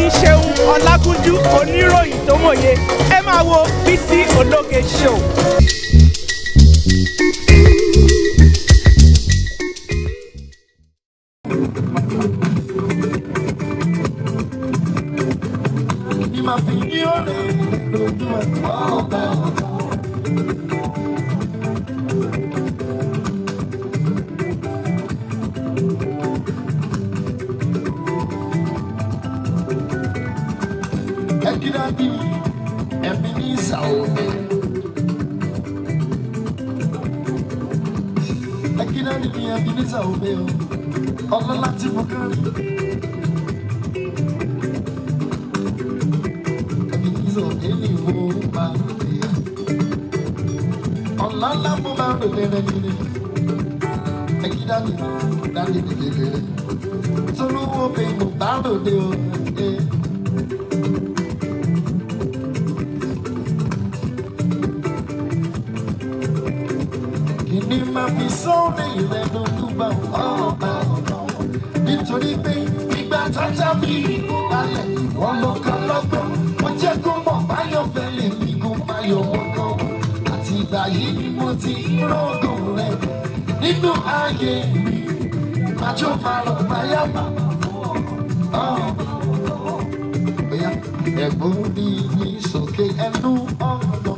ní Ṣeun Ọlágúnjú oníròyìn tó mòye ẹ máa wo Bísí Ológe show. Nítorí pé ìgbà tata mi alẹ̀ wọ́n lọ ká lọ́gbọ́n wọ́n jẹ́ kó mọ̀ báyọ̀ fẹ́lẹ̀ mi kó báyọ̀ wọ́kọ́ àti ìgbà yìí ni mo ti rọ́gùn rẹ̀ nínú ayé mi májò máa lọ báyà bàbá fún ọ. Ẹ̀gbọ́n mi ní sókè ẹnu ọ̀nà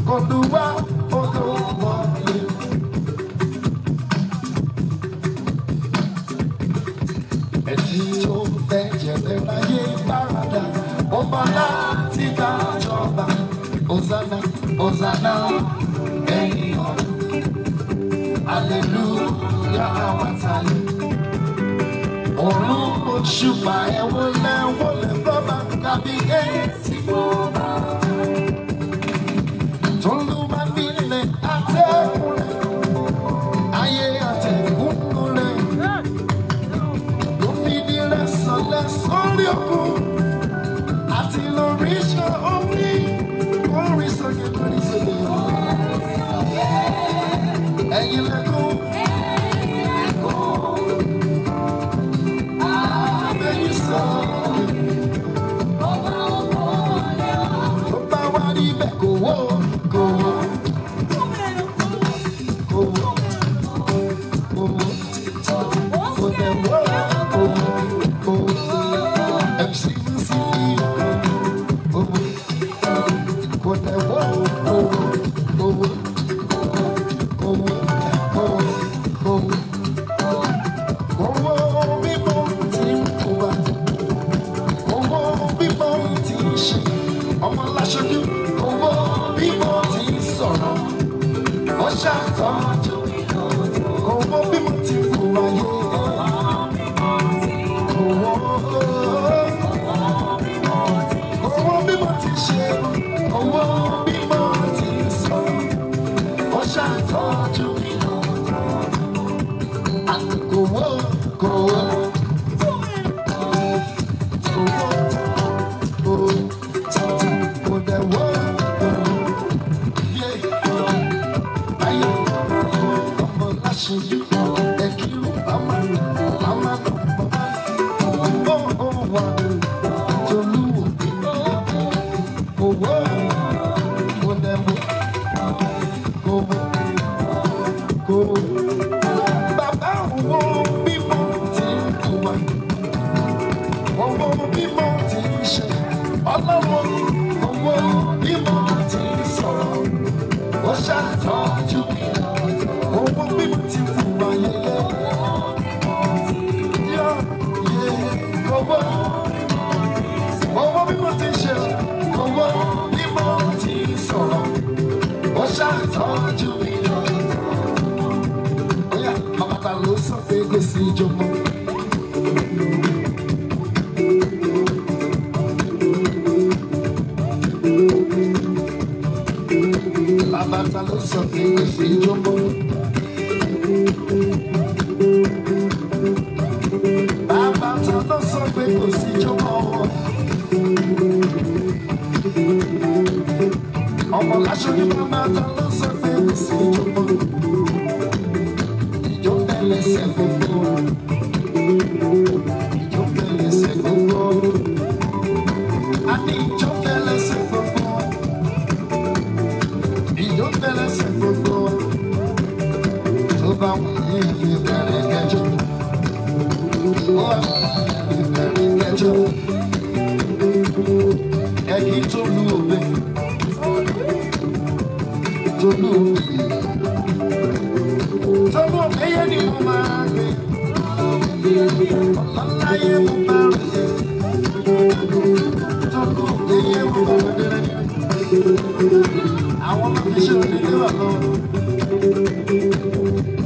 kò lù wá odò wọlé. Tó fẹ́ jẹ̀bẹ̀ láyé bárada ọba láti dájọba Hosanna Hosanna ẹ̀yìn ọ̀run hallelujah àwàtàlẹ̀ ọ̀run òṣùpá ẹ̀wọ̀lẹ̀ bọ́bá tàbí èsì bọ́bá tó lù má nílẹ̀ àtẹ̀kùn rẹ̀ ayé àtẹ̀kùn rẹ̀. Sórí òkun àti lórí iṣẹ́ omi orí sókè lórí sókè ẹ̀yin lẹ́kọ̀ọ́ abẹ́yìn sọ̀rọ̀ tó bá wá rí bẹ́ẹ̀ kò wó kò wó kò wó kò wó kò tẹ̀ wó kò wó. kẹjọ ẹ̀kí tó lù òwe tó lù òwe tó lù òwe yẹn ni mo máa gbé ọ̀làláyé mo máa rè tó lù òwe yẹn mo máa rè àwọn ọmọ fi ṣe òdìdí wà lọ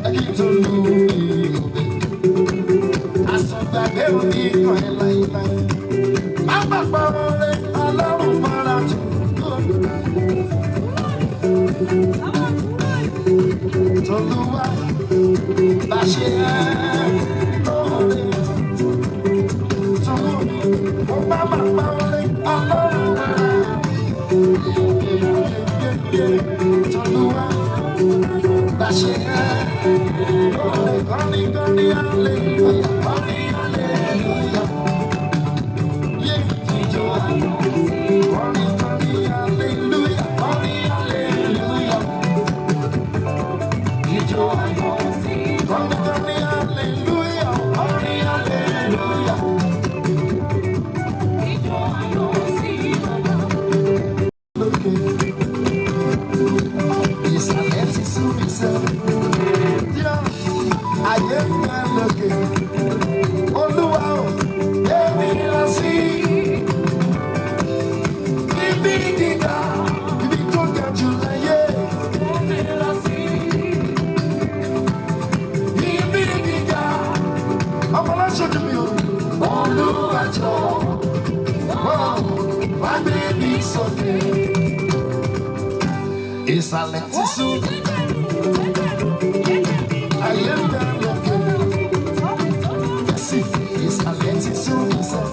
ẹ̀kí tó lù òwe àsọgbàgbé òní kan ẹ̀ láyéláyé. Pápákọ̀ rẹ̀ ọlọ́run mọ́ra tó tolúwa bá ṣe lóore tolú mo bá pápá rẹ̀ ọlọ́run mọ́ra tolúwa bá ṣe lóore kọ́ni kọ́ni hallelujah kọ́ni hallelujah. Ìsàlẹ̀ ti sú. Ayé ń bẹ lókè. Sì, ìsàlẹ̀ ti sú ìsẹ̀.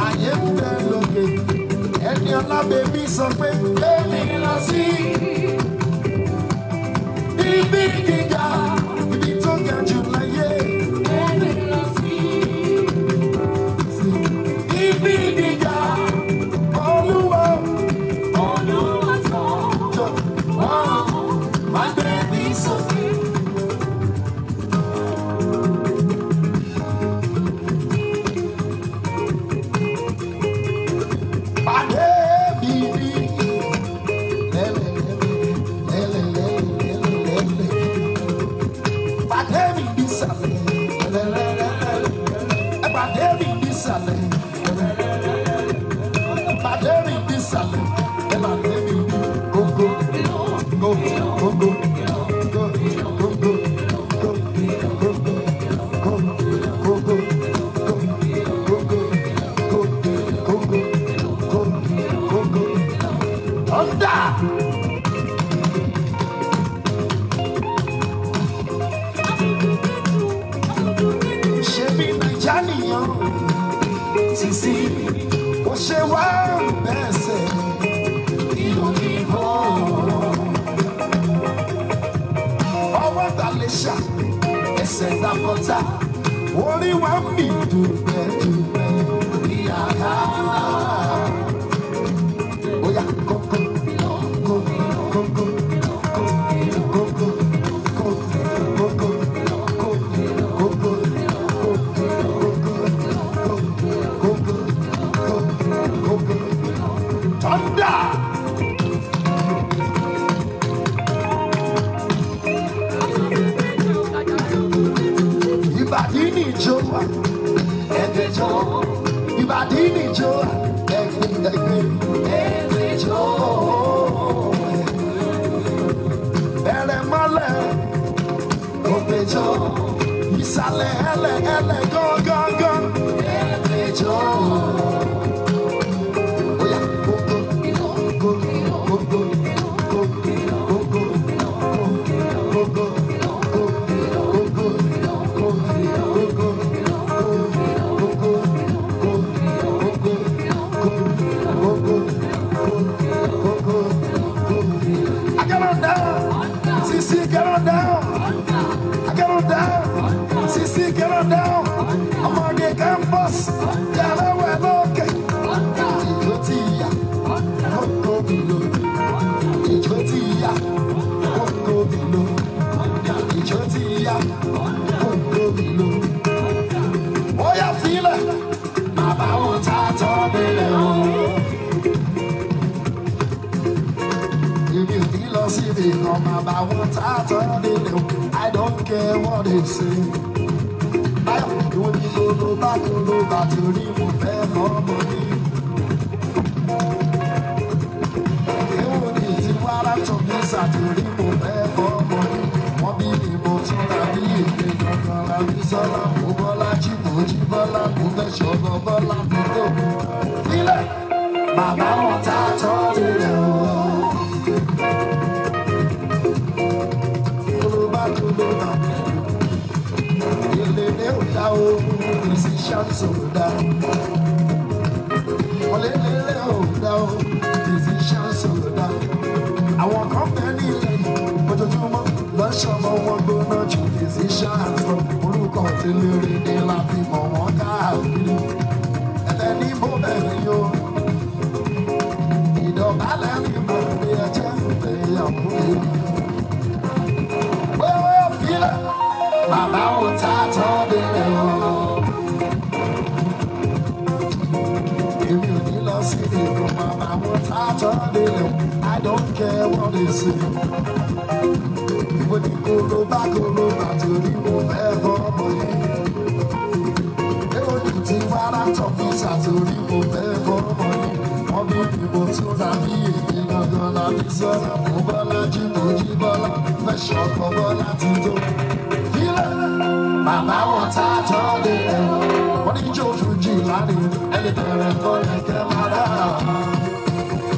Ayé ń bẹ lókè. Ẹni ọlábẹ́bí sọ pé èmi lọ sí ibi gíga, ibi tó ga jù láyé. Èmi lọ sí ibi gíga. Olúwa. Orí wa ń bì dùgbẹ́ dùgbẹ́ bí àká. Oya kókó kókó kókó kókó kókó kókó kókó thunder. Ìbàdí ni ìjọ wa, ẹ̀ẹ́dẹ̀jọ́. Ìbàdí ni ìjọ wa, ẹ̀ẹ́dẹ̀jọ́. Bẹ̀rẹ̀ mọ́lẹ̀, òpèjọ́. Ìsàlẹ̀ ẹlẹ̀ ẹlẹ̀ gángan, ẹ̀ẹ́dẹ̀jọ́. Oya kókó kókó kókó kókó kókó. Get on down. come about what I told them. I don't care what they say. I don't go back to remove them more money. They won't eat it while I'm talking to remove them more money. One be the most of the day, I be so long, Bola Chibola, Bola, Bola, feel it. Mama, what I told you. Musician soda, musician soda. I want company, but you do not show me one go not you musicians. Who got to live they laugh him on one guy, and then he move you. He don't balance him, but they are just they are moving. Well, feel it. Mama, what I told you. Mama, what I told you. I don't care what they say. When you go back to remove ever money. They will do things while I'm talking to remove ever money. One people to the being a girl of this other. Bola, Jibola, Fashion, Bola, Tito. Mama, what I told you. What did you do, Gilani? And the parent for the camera.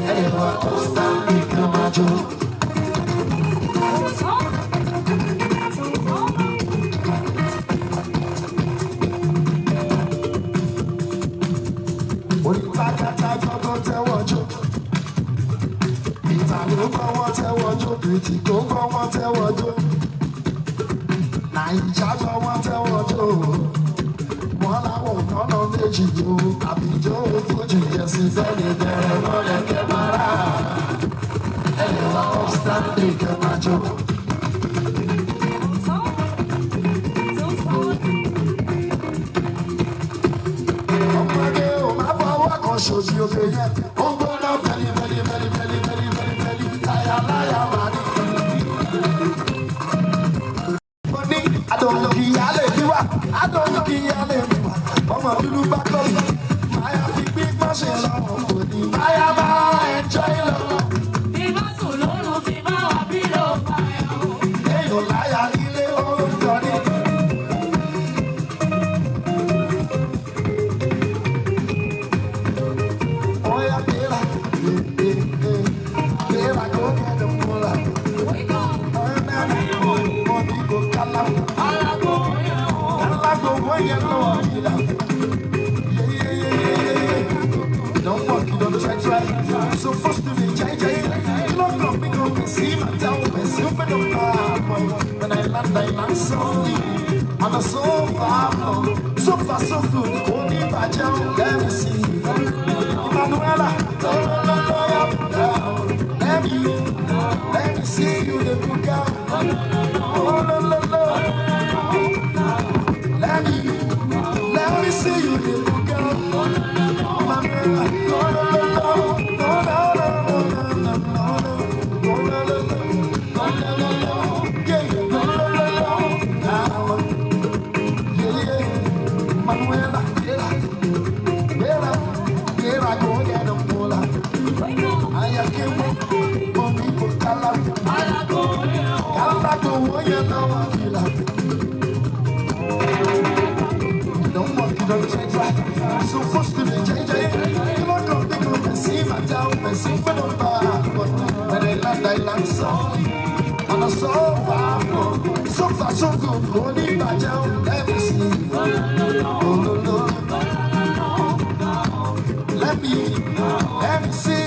And it was to stand in Camacho. What you talk, go tell what you. It's a little go tell what you. Pretty go tell what you. Ìjájọ́ wọn tẹ́wọ́ jó wọn láwọn kọ́nà méjì jó àbíjó fojú yẹsí sẹ́ni bẹ̀rẹ̀ mọ́lẹ̀ kẹ́màrà ẹ̀yẹ wà ọ́fíìsì kẹ́màjó. Ọmọdé ò máa fọwọ́ kan ṣoṣì òkè yẹn ó ń gbóná fẹ́lí táyà láyà máa ní. I don't look at it. Mama, you look back up. I have a big machine. I have a enjoy love. Viva solo, viva abilo. Hey, no lie, ile oh sorry. Oh yeah, Bella, Bella, go get the mola. Wake up, oh man, money go cala. Don't walk, you don't try. So first to be JJ. You don't come, we go see my town. Super no far. When I land so deep. I'm so far, so good. Only by Joe, let me see. Manuela, let me see you, the book out. Oh, let me see you, little girl. Manuela, go get a mola. I can't for people, Cala, go, you know, I feel like. So first to be JJ, you don't come to go and see my town, and sing for the bar. When I land so on a so far, so good. Only by Joe, let me see. Oh, no, let me see.